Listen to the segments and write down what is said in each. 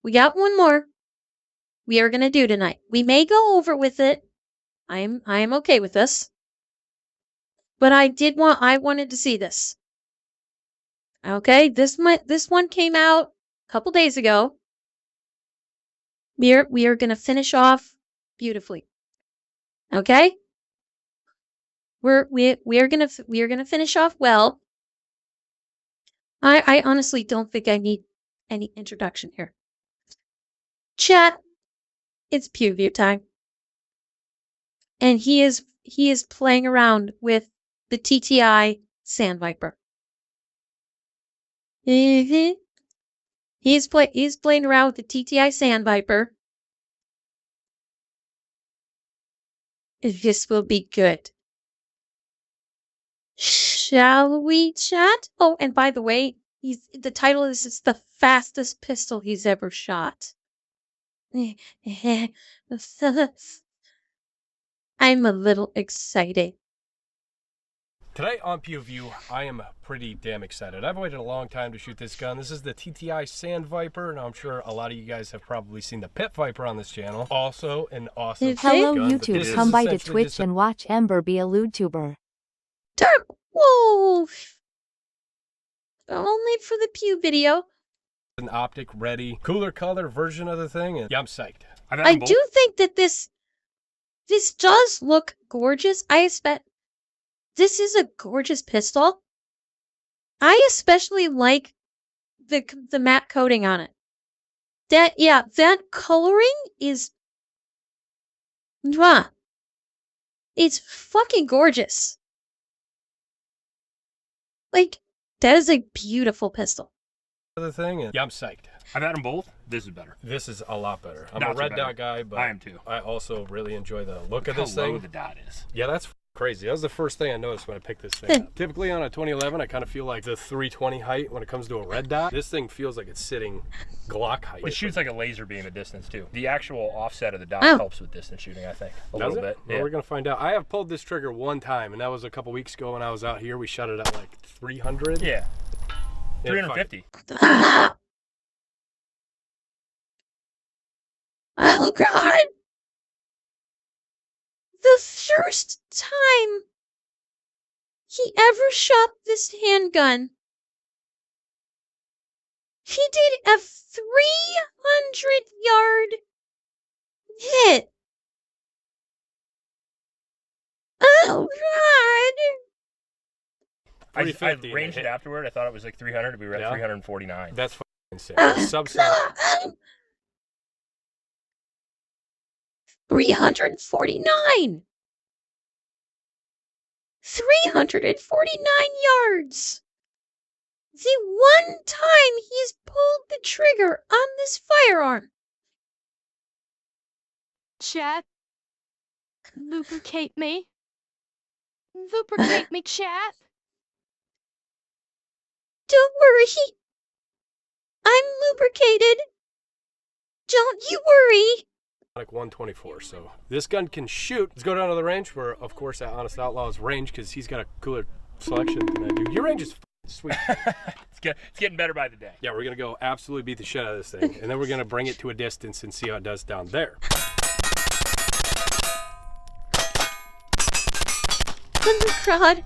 We got one more we are gonna do tonight. We may go over with it. I am okay with this. But I wanted to see this. Okay, this one came out a couple days ago. We are gonna finish off beautifully. Okay? We are gonna finish off well. I honestly don't think I need any introduction here. Chat, it's PewView time. And he is playing around with the TTI Sand Viper. He's playing around with the TTI Sand Viper. This will be good. Shall we chat? Oh, and by the way, the title is it's the fastest pistol he's ever shot. I'm a little excited. Today on PewView, I am pretty damn excited. I've waited a long time to shoot this gun. This is the TTI Sand Viper, and I'm sure a lot of you guys have probably seen the Pit Viper on this channel. Also an awesome Hello gun, YouTube, come by to Twitch and watch Ember be a YouTuber. Dark Wolf! Only for the Pew video. An optic ready, cooler color version of the thing, and yeah, I'm psyched. I do think that this does look gorgeous. I expect this is a gorgeous pistol. I especially like the matte coating on it. That coloring is it's fucking gorgeous. Like, that is a beautiful pistol. The thing, and yeah, I'm psyched. I've had them both. This is better. This is a lot better. I'm Not a so red better. dot guy, but I am too. I also really enjoy the look of How this low thing. the dot is. Yeah, that's crazy. That was the first thing I noticed when I picked this thing up. Typically on a 2011, I kind of feel like the 320 height when it comes to a red dot. This thing feels like it's sitting Glock height. It shoots like a laser beam at distance too. The actual offset of the dot helps with distance shooting, I think. A little bit. Well, Yeah. we're gonna find out. I have pulled this trigger one time, and that was a couple weeks ago when I was out here. We shot it at like 300. Yeah. 350. Oh God! The first time he ever shot this handgun, he did a 300-yard hit. Oh God! I ranged it afterward. I thought it was like 300. We were at 349. That's fucking insane. Subsonic. 349! 349 yards! The one time he's pulled the trigger on this firearm. Chat. Lubricate me. Lubricate me, chat. Don't worry. I'm lubricated. Don't you worry. 124. So this gun can shoot. Let's go down to the range where, of course, that Honest Outlaw's range because he's got a cooler selection than I do. Your range is sweet. It's getting better by the day. Yeah, we're gonna go absolutely beat the shit out of this thing, and then we're gonna bring it to a distance and see how it does down there. God.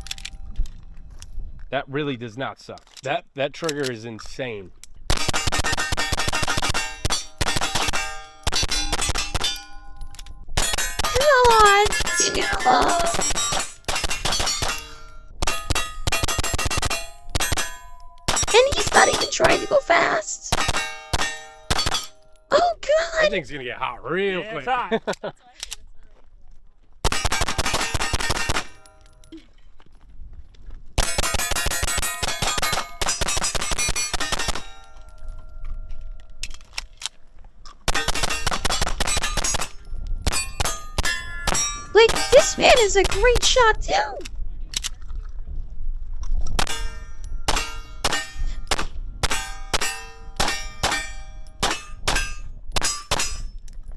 That really does not suck. That trigger is insane. God. And he's not even trying to go fast. Oh God. That thing's gonna get hot real quick. It's hot. Like, this man is a great shot too.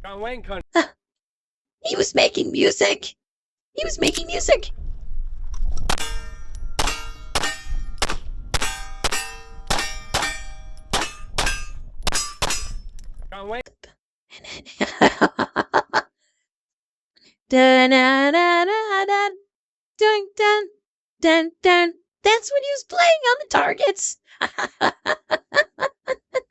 John Wayne country. He was making music. He was making music. John Wayne. Dun, dun, dun, dun, dun, dun, dun, dun. That's what he was playing on the targets.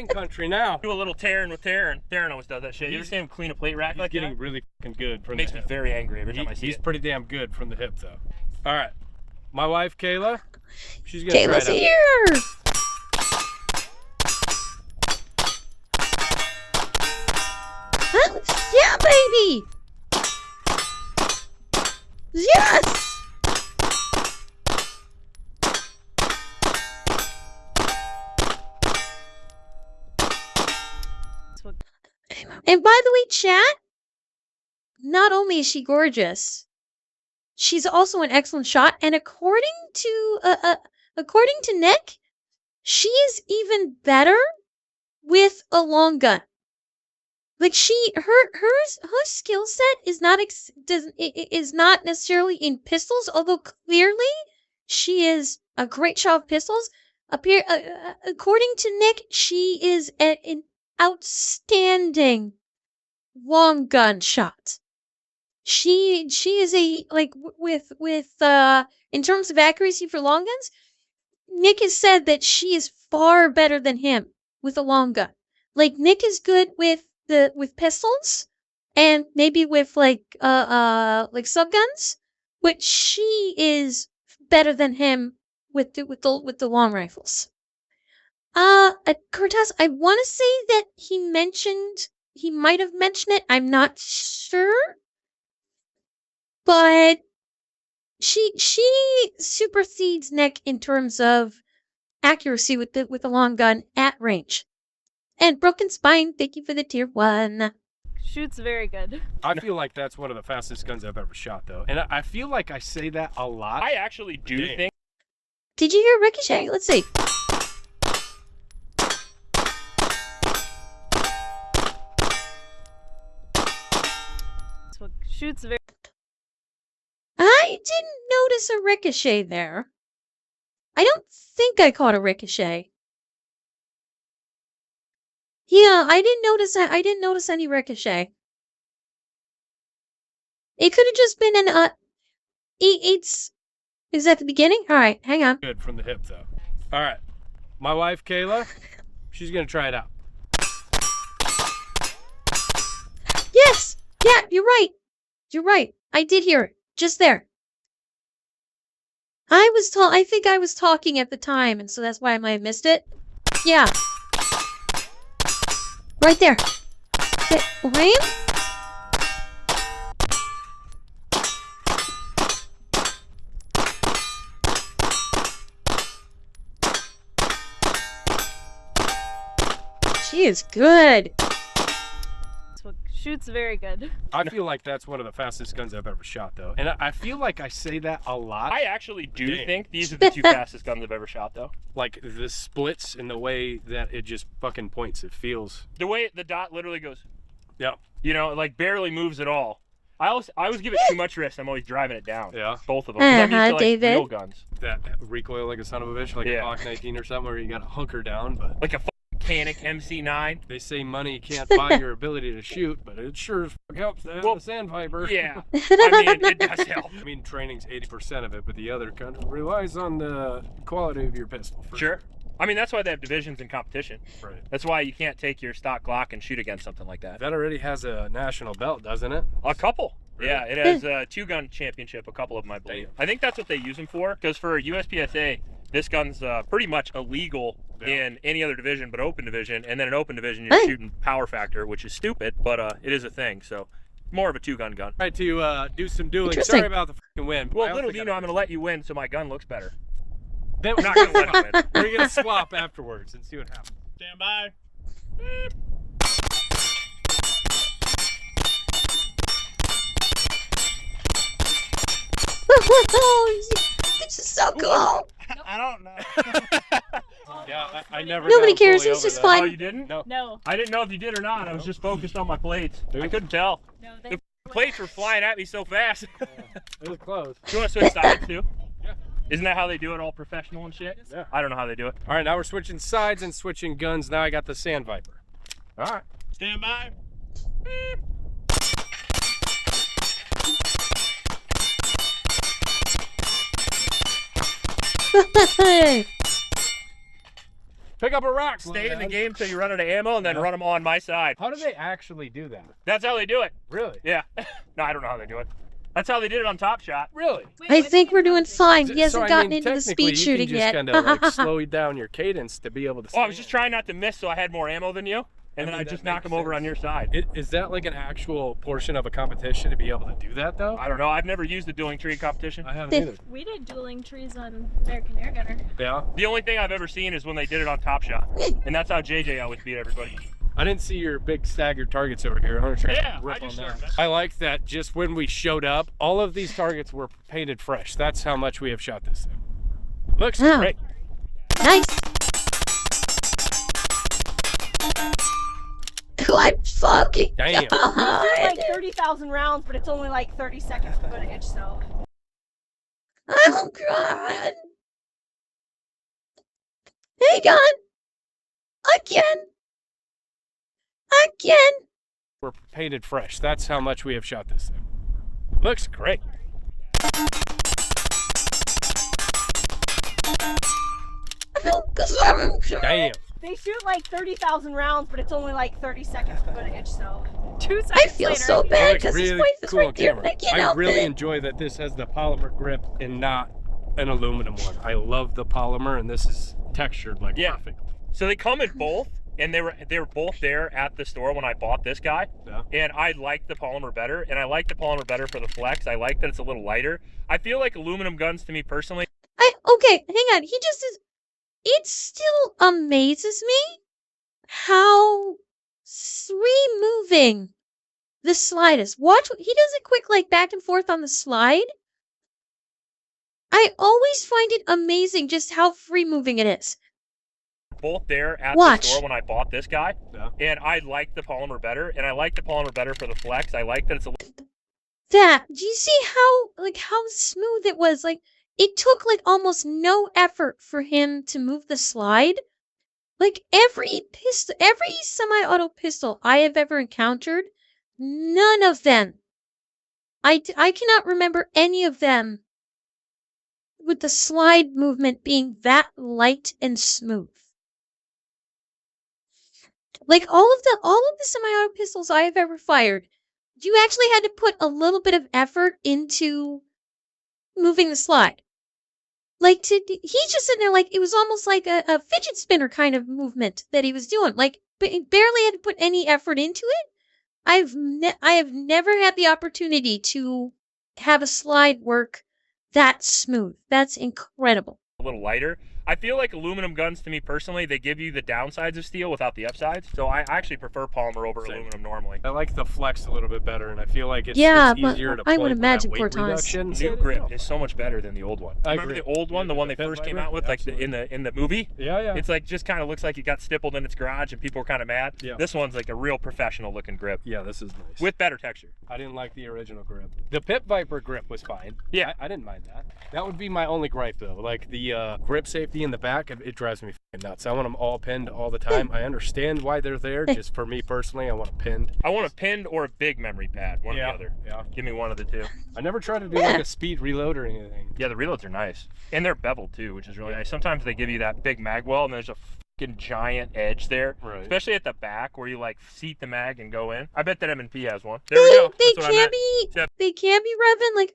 Country now. Do a little tearing with Taryn. Taryn always does that shit. You ever see him clean a plate rack like that? He's getting really fucking good from It makes the me hip. very angry every time I see He's it. pretty damn good from the hip, though. All right. My wife, Kayla, she's going to try Kayla's it out. here. Huh? Yeah, baby. Yes. And by the way, chat, not only is she gorgeous, she's also an excellent shot. And according to Nick, she is even better with a long gun. Like her skill set is not is not necessarily in pistols, although clearly she is a great shot of pistols. According to Nick, she is an outstanding long gun shot. She is a with in terms of accuracy for long guns, Nick has said that she is far better than him with a long gun. Like Nick is good with pistols and maybe with like subguns, but she is better than him with the long rifles. Cortez, I want to say that he might have mentioned it. I'm not sure, but she supersedes Nick in terms of accuracy with the long gun at range. And Broken Spine, thank you for the tier 1. Shoots very good. I feel like that's one of the fastest guns I've ever shot, though. And I feel like I say that a lot. I actually do think. Did you hear Ricochet? Let's see. Shoots very. I didn't notice a ricochet there. I don't think I caught a ricochet. Yeah, I didn't notice any ricochet. It could have just been an it's is that the beginning? All right, hang on. Good from the hip, though. All right. My wife, Kayla, she's going to try it out. Yes. Yeah, you're right. You're right. I did hear it. Just there. I think I was talking at the time, and so that's why I might have missed it. Yeah. Right there. Wayne? She is good. Shoots very good. I feel like that's one of the fastest guns I've ever shot, though. And I feel like I say that a lot. I actually do think these are the 2 fastest guns I've ever shot, though. Like the splits and the way that it just fucking points. It feels. The way the dot literally goes. Yeah. You know, like barely moves at all. I always give it too much wrist. I'm always driving it down. Yeah. Both of them. 'Cause I'm used to, like, David. real guns. That recoil like a son of a bitch, like a Glock 19 or something, where you got to hunker down. But Like a Canic MC9. they say money can't buy your ability to shoot, but it sure as fuck helps to have a Sandviper. Yeah. I mean, it does help. I mean, training's 80% of it, but the other kind of relies on the quality of your pistol. Sure. I mean, that's why they have divisions in competition. Right. That's why you can't take your stock Glock and shoot against something like that. That already has a national belt, doesn't it? A couple. Really? Yeah, it has a 2-gun championship, a couple of them, I believe. I think that's what they use them for, because for USPSA, this gun's pretty much illegal in any other division but open division, and then in open division you're shooting power factor, which is stupid, but it is a thing, so more of a 2-gun gun. Try to do some dueling. Sorry about the fucking win. Well, little do you know, I'm going to let you win so my gun looks better. Then I'm not going to let him win. We're going to swap afterwards and see what happens. Stand by. This is so cool. I don't know. Yeah, I never. Nobody got cares. fully It's over just that. fine. Oh, you didn't? No. No. I didn't know if you did or not. I was just focused on my plates. I couldn't tell. No, The plates were flying at me so fast. It was close. Do you want to switch sides too? Yeah. Isn't that how they do it, all professional and shit? Yeah. I don't know how they do it. All right, now we're switching sides and switching guns. Now I got the Sandviper. All right. Stand by. Pick up a rock. Stay in the game till you run out of ammo and then run them on my side. How do they actually do that? That's how they do it. Really? Yeah. No, I don't know how they do it. That's how they did it on Top Shot. Really? I think we're doing fine. He So, hasn't I gotten mean, into the technically, speed shooting you yet. can just kind of like slow down your cadence to be able to. Oh, I was just trying not to miss so I had more ammo than you. And then mean, I that just knock makes them over sense. on your side. Is that like an actual portion of a competition to be able to do that though? I don't know. I've never used the dueling tree competition. I haven't Fifth. either. We did dueling trees on American Air Gunner. Yeah. The only thing I've ever seen is when they did it on Top Shot. And that's how JJ always beat everybody. I didn't see your big staggered targets over here. I'm gonna try Yeah, to rip I on just that. showed that. I like that just when we showed up, all of these targets were painted fresh. That's how much we have shot this thing. Looks Oh. great. Nice. I'm fucking Damn. God. Like 30,000 rounds, but it's only like 30 seconds footage, so. Oh God. Hang on. Again. We're painted fresh. That's how much we have shot this thing. Looks great. Damn. They shoot like 30,000 rounds, but it's only like 30 seconds footage, so. 2 seconds I feel later. so It bad looks because his really wife is cool right on there, camera. and I can't I help really it. enjoy that this has the polymer grip and not an aluminum one. I love the polymer, and this is textured like Yeah. perfect. So they come in both, and they were both there at the store when I bought this guy. Yeah. And I like the polymer better, and I like the polymer better for the flex. I like that it's a little lighter. I feel like aluminum guns to me personally. Okay, hang on. He just is. It still amazes me how free moving the slide is. Watch, he does it quick, like back and forth on the slide. I always find it amazing just how free moving it is. Both there at Watch. the store when I bought this guy. Yeah. And I like the polymer better, and I like the polymer better for the flex. I like that it's a That, do you see how smooth it was? Like, it took like almost no effort for him to move the slide. Like every semi-auto pistol I have ever encountered, none of them. I cannot remember any of them with the slide movement being that light and smooth. Like all of the semi-auto pistols I have ever fired, you actually had to put a little bit of effort into moving the slide. Like he's just sitting there like it was almost like a fidget spinner kind of movement that he was doing. Like barely had to put any effort into it. I have never had the opportunity to have a slide work that smooth. That's incredible. little lighter. I feel like aluminum guns to me personally, they give you the downsides of steel without the upsides. So I actually prefer polymer over Same. aluminum normally. I like the flex a little bit better, and I feel like it's Yeah, but easier to I play would with imagine that weight Cortana. reduction. The new grip is so much better than the old one. I Remember agree. the old one, the one they Pit first came Viper? out with, like Absolutely. in the movie? Yeah, yeah. It's like just kind of looks like it got stippled in its garage and people were kind of mad. Yeah. This one's like a real professional looking grip Yeah, this is nice. with better texture. I didn't like the original grip. The Pit Viper grip was fine. Yeah. I didn't mind that. That would be my only gripe though. Like the grip safety in the back, it drives me fucking nuts. I want them all pinned all the time. I understand why they're there. Just for me personally, I want them pinned. I want a pinned or a big memory pad, one or the other. Yeah. Give me one of the two. I never tried to do like a speed reload or anything. Yeah, the reloads are nice. And they're beveled too, which is really nice. Sometimes they give you that big mag well and there's a fucking giant edge there. Right. Especially at the back where you like seat the mag and go in. I bet that M&P has one. There we go. They That's what I can meant. be Yep. they can be revving.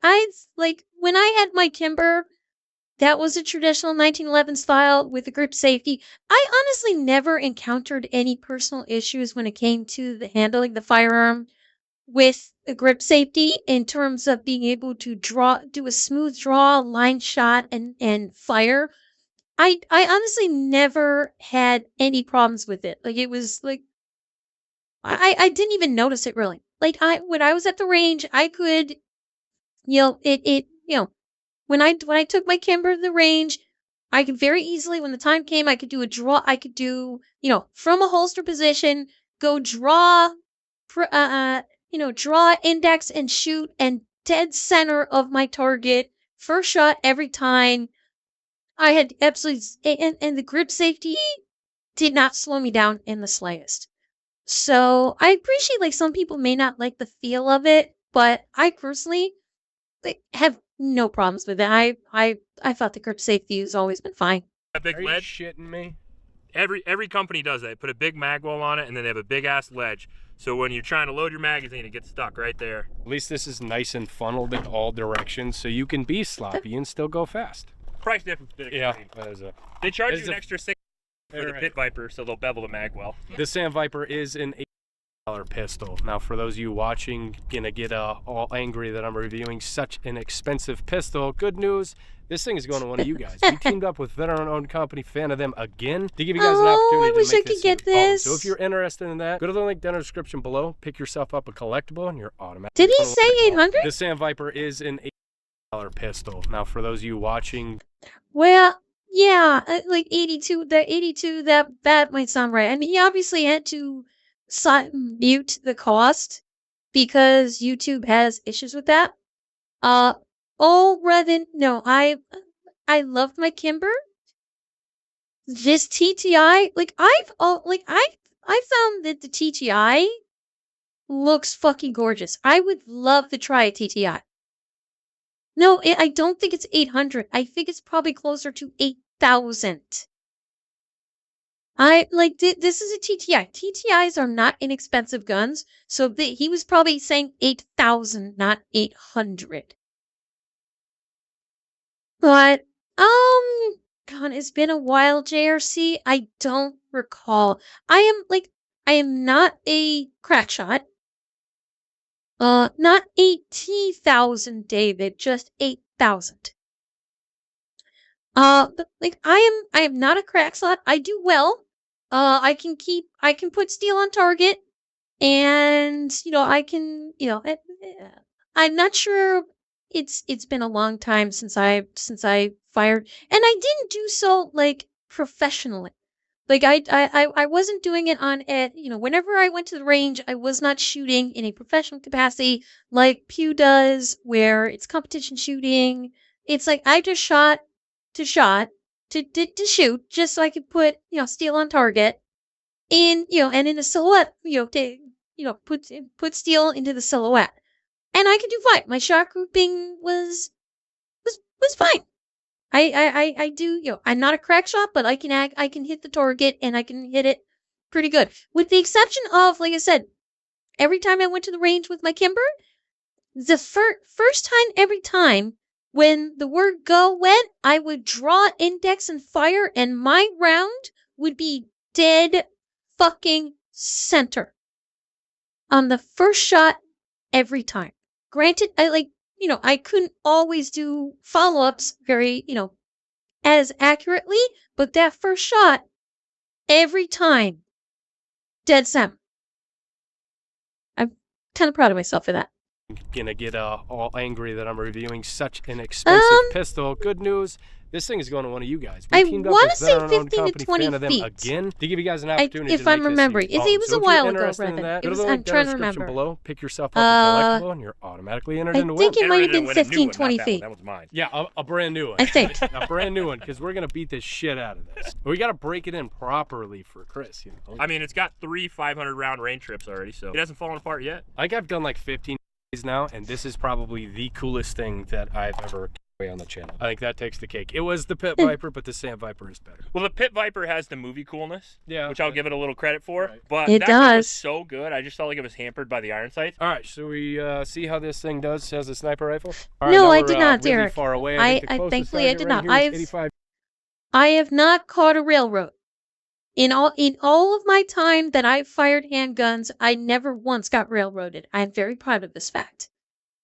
Like when I had my Kimber, that was a traditional 1911 style with a grip safety. I honestly never encountered any personal issues when it came to the handling the firearm with a grip safety in terms of being able to do a smooth draw, line shot, and fire. I honestly never had any problems with it. Like it was like I didn't even notice it really. Like when I was at the range, I could, when I took my Kimber to the range, I could very easily, when the time came, I could do a draw. I could do, from a holster position, go draw, draw, index, and shoot, and dead center of my target, first shot every time. I had absolutely, and the grip safety did not slow me down in the slightest. So I appreciate like some people may not like the feel of it, but I personally have no problems with it. I thought the grip safety has always been fine. That big Are you ledge. shitting me? Every company does that. They put a big mag well on it, and then they have a big ass ledge. So when you're trying to load your magazine, it gets stuck right there. At least this is nice and funneled in all directions, so you can be sloppy and still go fast. Price difference. Yeah, that is a. They charge It's you an a- extra $6 for the Right. Pit Viper, so they'll bevel the mag well. The Sand Viper is an $8 pistol. Now, for those of you watching, gonna get all angry that I'm reviewing such an expensive pistol. Good news, this thing is going to one of you guys. We teamed up with veteran-owned company, fan of them again, to give you guys an Oh, opportunity I wish to make I could this get your own. this. So if you're interested in that, go to the link down in the description below, pick yourself up a collectible, and you're automatic. Did he say 800? The Sand Viper is an $8 pistol. Now, for those of you watching, Well, yeah, like 82. The 82. That might sound right. I mean, he obviously had to mute the cost because YouTube has issues with that. Oh, Revan, no, I loved my Kimber. This TTI, like I found that the TTI looks fucking gorgeous. I would love to try a TTI. No, I don't think it's 800. I think it's probably closer to 8,000. I like this is a TTI. TTIs are not inexpensive guns, so he was probably saying 8,000, not 800. But God, it's been a while, JRC. I don't recall. I am not a crack shot. Not 80,000, David, just 8,000. But like I am not a crack slot. I do well. I can put steel on target, and I can, I'm not sure. It's been a long time since I fired, and I didn't do so like professionally. Like I wasn't doing it on it. Whenever I went to the range, I was not shooting in a professional capacity like Pew does, where it's competition shooting. It's like I just shot to shoot, just so I could put steel on target, and and in a silhouette, to put steel into the silhouette, and I could do fine. My shot grouping was fine. I do, I'm not a crack shot, but I can hit the target, and I can hit it pretty good. With the exception of, like I said, every time I went to the range with my Kimber, the first time, every time, when the word go went, I would draw index and fire, and my round would be dead fucking center on the first shot every time. Granted, I couldn't always do follow-ups very, as accurately, but that first shot, every time, dead center. I'm kind of proud of myself for that. gonna get all angry that I'm reviewing such an expensive pistol. Good news, this thing is going to one of you guys. We I teamed up wanna with say veteran-owned 15 to company, 20 fan of them feet. again, to give you guys an opportunity if to I'm make this remembering. your It own. was So a if you're while ago, interested in Revan. that, It go to was- the I'm link down trying in to the description remember. below, pick yourself up a collectible, and you're automatically entered I in to think win. it might have Never been win a new 15, one, 20 not that one. feet. That one's mine. Yeah, a brand new one. I think. A brand new one, because we're gonna beat this shit out of this. But we gotta break it in properly for Chris, I mean, it's got 3 500-round range trips already, so it hasn't fallen apart yet. Like I've done like 15 days now, and this is probably the coolest thing that I've ever on the channel. I think that takes the cake. It was the Pit Viper, but the Sand Viper is better. Well, the Pit Viper has the movie coolness, Yeah, which I'll give it a little credit for. Right. But It that gun was does. so good, I just felt like it was hampered by the iron sights. All right, so we see how this thing does as a sniper rifle. All right, No, now I we're, did not, really Derek. far away. I- think the I- closest thankfully, I target did right not. here is I've- 85. I have not caught a railroad. In all of my time that I've fired handguns, I never once got railroaded. I am very proud of this fact.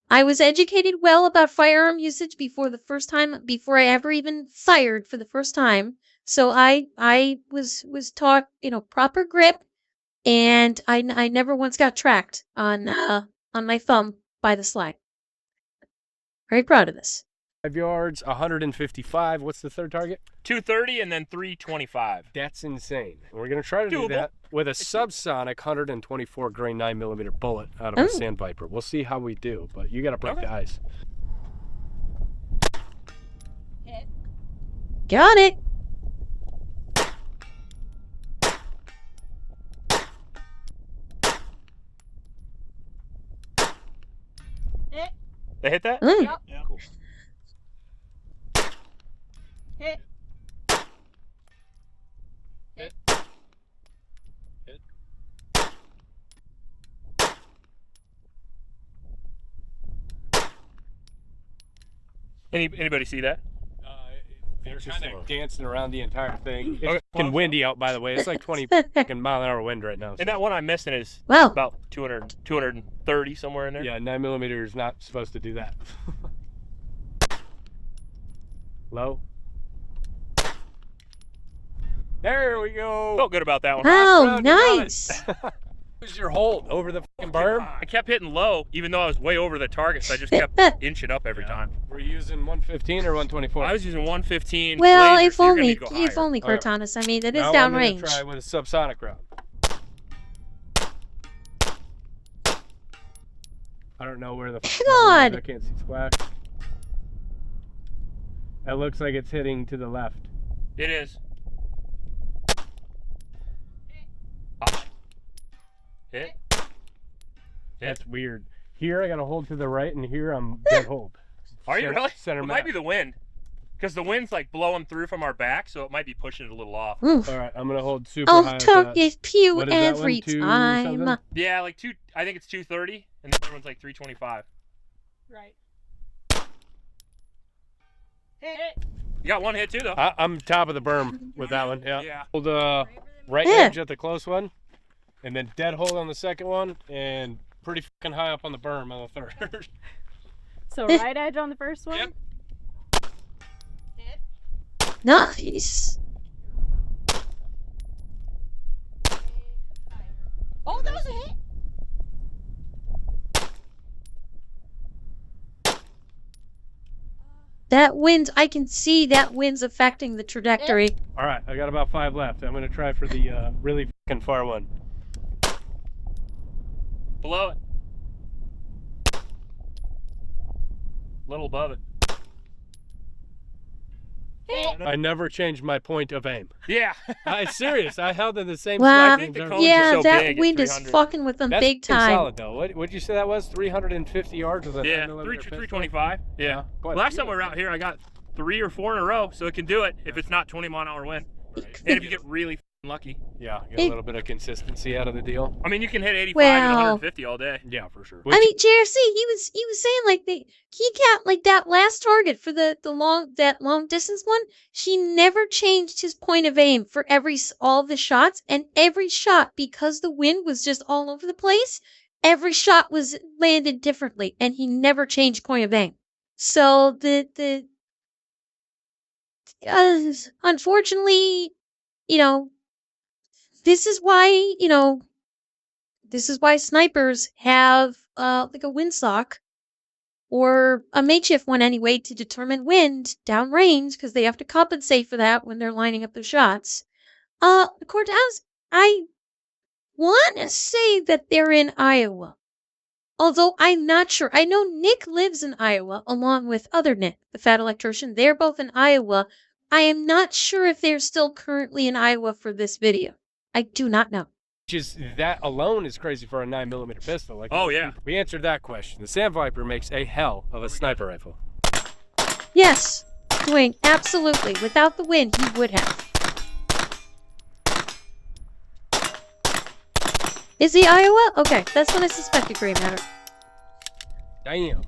I was educated well about firearm usage before I ever even fired for the first time. So I was taught, proper grip, and I never once got tracked on my thumb by the slide. Very proud of this. 5 yards, 155. What's the third target? 230 and then 325. That's insane. We're gonna try to do Doable. that with a subsonic 124 grain 9mm bullet out of a Oh. Sand Viper. We'll see how we do, but you gotta break the ice. Got it. They hit that? Mm. Yep. Yeah. Cool. Hit. Anybody see that? They're kind of dancing around the entire thing. It's Okay. fucking windy out, by the way. It's like 20 fucking mile-an-hour wind right now. So. And that one I'm missing is Wow. about 200, 230 somewhere in there. Yeah, 9mm is not supposed to do that. Low. There we go. Felt good about that one. Wow, round, you got it. nice. Who's your hold over the fucking berm? I kept hitting low, even though I was way over the target, so I just kept inching up every time. We're you using 115 or 124? I was using 115. Well, laser, if so you're gonna only, need to go if higher. only, Alright. Cortanus. I mean, it is Now I'm gonna downrange. try with a subsonic round. I don't know where the God. I can't see squash. That looks like it's hitting to the left. It is. Hit. That's weird. Here I gotta hold to the right, and here I'm dead hold. Are you really? Center It mass. might be the wind. Because the wind's like blowing through from our back, so it might be pushing it a little off. Oof. All right, I'm gonna hold super Oh, high. with target pew What is that one, every 2 time. something? Yeah, like I think it's 230, and the other one's like 325. Right. Hit. You got one hit too, though. I'm top of the berm with that one. Yeah. Yeah. Hold right Yeah. edge at the close one, and then dead hold on the second one, and pretty fucking high up on the berm on the third. So right edge on the first one. Yep. Hit. Nice. Oh, that was a hit. That wind, I can see that wind's affecting the trajectory. All right, I got about 5 left. I'm gonna try for the really fucking far one. Below it. Little above it. Hit. I never changed my point of aim. Yeah. I'm serious. I held in the same Wow. spot. I think the the cones are Yeah, so that big at wind is 300. fucking with them That's big fucking time. solid though. What'd you say that was? 350 yards with a Yeah, 9mm pistol? 325. Yeah. Quite a Last few time we were of out here, I got 3 or 4 in a row, so it can do it if it's not 20-mile-an-hour wind. And if you get really f***ing lucky. Yeah, get a little bit of consistency out of the deal. I mean, you can hit 85 Well- and 150 all day. Yeah, for sure. I mean, JRC, he was saying like he got like that last target for the long distance one. She never changed his point of aim for all the shots, and every shot, because the wind was just all over the place, every shot was landed differently, and he never changed point of aim. So unfortunately, you know, this is why snipers have like a windsock or a makeshift one anyway to determine wind downrange, because they have to compensate for that when they're lining up their shots. Cortez, I want to say that they're in Iowa, although I'm not sure. I know Nick lives in Iowa along with other Nick, the fat electrician. They're both in Iowa. I am not sure if they're still currently in Iowa for this video. I do not know. Just that alone is crazy for a 9mm pistol. Like, Oh, yeah. We answered that question. The Sand Viper makes a hell of a sniper rifle. Yes, Dwayne, absolutely. Without the wind, he would have. Is he Iowa? Okay, that's what I suspected, Gray Matter. Damn.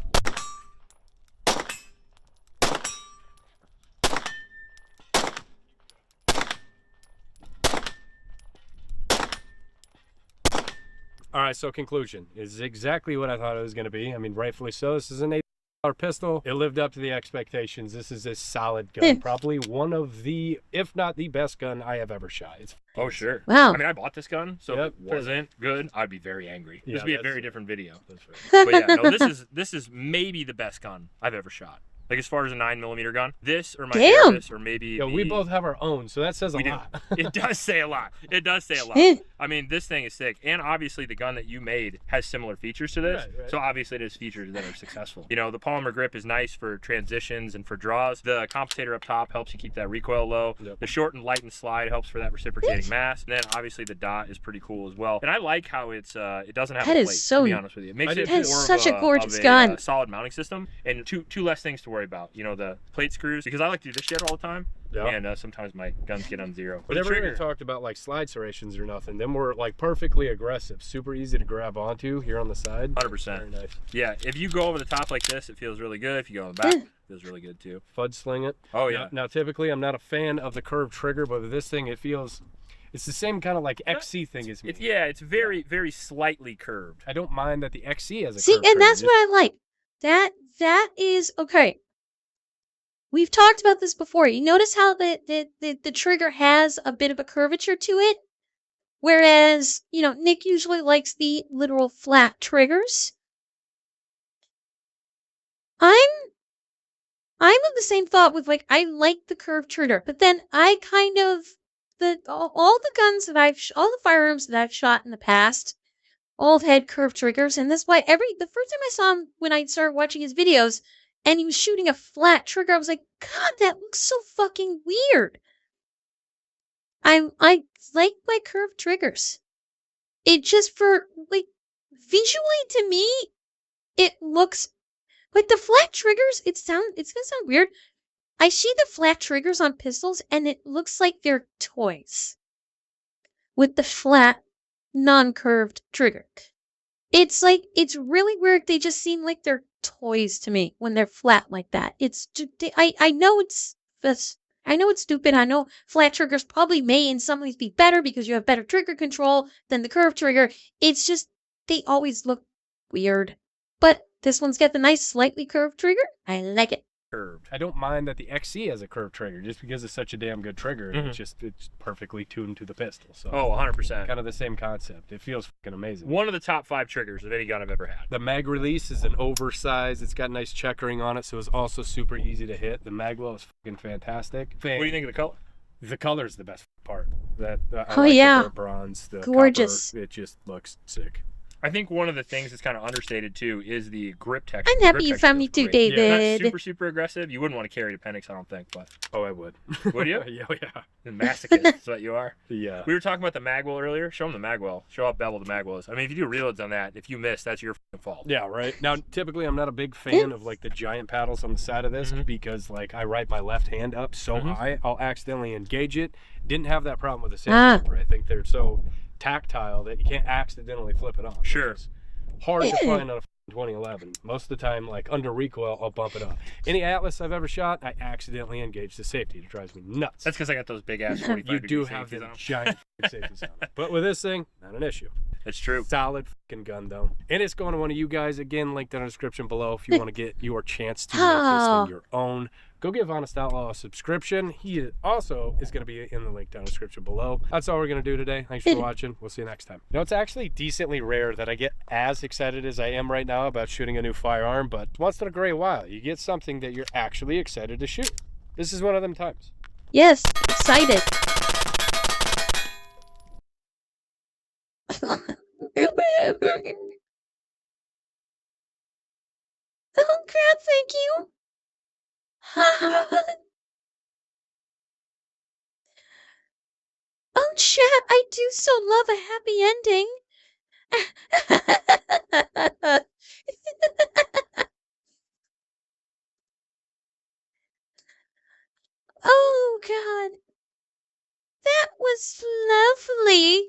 All right, so conclusion is exactly what I thought it was going to be. I mean, rightfully so. This is an $8 pistol. It lived up to the expectations. This is a solid gun. Probably one of the, if not the best gun I have ever shot. It's Oh, sure. Wow. I mean, I bought this gun, so Yep. if it wasn't good, I'd be very angry. Yeah, This would be a that's- very different video. That's right. But yeah, no, this is maybe the best gun I've ever shot. Like as far as a 9mm gun, this or my Damn. Airvis or maybe Yo, we both have our own, so that says a we do. lot. It does say a lot. It does say a lot. Eh. I mean, this thing is sick, and obviously the gun that you made has similar features to this. Right. So obviously it has features that are successful. You know, the polymer grip is nice for transitions and for draws. The compensator up top helps you keep that recoil low. Yep. The short and light and slide helps for that reciprocating mass. And then obviously the dot is pretty cool as well. And I like how it's it doesn't have That a is plate. so- To be honest with you, it makes it That is more such of a gorgeous of gun. solid mounting system, and two less things to worry about. You know, the plate screws, because I like to do this shit all the time. Yeah. And sometimes my guns get on zero. We But the never even trigger, talked about like slide serrations or nothing. Them were like perfectly aggressive, super easy to grab onto here on the side. 100%. Very nice. Yeah, if you go over the top like this, it feels really good. If you go on the back, it feels really good too. Fudge sling it. Oh yeah. Now typically I'm not a fan of the curved trigger, but with this thing it feels, it's the same kind of like XC thing as me. It's very, very slightly curved. I don't mind that the XC has a See, curved and trigger, that's what I like. That is okay. We've talked about this before. You notice how the trigger has a bit of a curvature to it? Whereas, you know, Nick usually likes the literal flat triggers. I'm of the same thought with like I like the curved trigger, but then I kind of all the guns that all the firearms that I've shot in the past all had curved triggers, and that's why the first time I saw him when I started watching his videos and he was shooting a flat trigger, I was like, God, that looks so fucking weird. I like my curved triggers. It just for like visually to me, it looks like the flat triggers. It's gonna sound weird. I see the flat triggers on pistols and it looks like they're toys with the flat, non-curved trigger. It's like, it's really weird. They just seem like they're toys to me when they're flat like that. I know it's stupid. I know flat triggers probably may in some ways be better because you have better trigger control than the curved trigger. It's just, they always look weird. But this one's got the nice slightly curved trigger. I like it. curved. I don't mind that the XC has a curved trigger just because it's such a damn good trigger. And it's perfectly tuned to the pistol. So Oh, 100%. kind of the same concept. It feels fucking amazing. One of the top 5 triggers of any gun I've ever had. The mag release is an oversized. It's got nice checkering on it, so it's also super easy to hit. The magwell is fucking fantastic. What do you think of the color? The color is the best part. I Oh, like yeah. the burnt bronze, the Gorgeous. copper. It just looks sick. I think one of the things that's kind of understated too is the grip texture. I'm The happy grip you texture found me feels too, great. David. Not super aggressive. You wouldn't want to carry the Appendix, I don't think, but Oh, I would. would you? Yeah. The masochist is what you are. Yeah. We were talking about the magwell earlier. Show them the magwell. Show how beveled the magwell is. I mean, if you do reloads on that, if you miss, that's your fucking fault. Yeah, right. Now, typically, I'm not a big fan of like the giant paddles on the side of this because like I write my left hand up so high, I'll accidentally engage it. Didn't have that problem with the sandpaper. I think they're so tactile that you can't accidentally flip it on. Sure. It's hard to find on a 2011. Most of the time, like under recoil, I'll bump it up. Any Atlas I've ever shot, I accidentally engage the safety. It drives me nuts. That's because I got those big ass 45 You do degree have safeties the on 'em. giant safeties on it. But with this thing, not an issue. That's true. Solid fucking gun though. And it's going to one of you guys, again, linked in the description below if you want to get your chance to make this thing your own. Go give Honest Outlaw a subscription. He also is going to be in the link down in the description below. That's all we're going to do today. Thanks for watching. We'll see you next time. You know, it's actually decently rare that I get as excited as I am right now about shooting a new firearm, but once in a great while, you get something that you're actually excited to shoot. This is one of them times. Yes, excited. Oh crap, thank you. Oh chat, I do so love a happy ending. Oh god. That was lovely.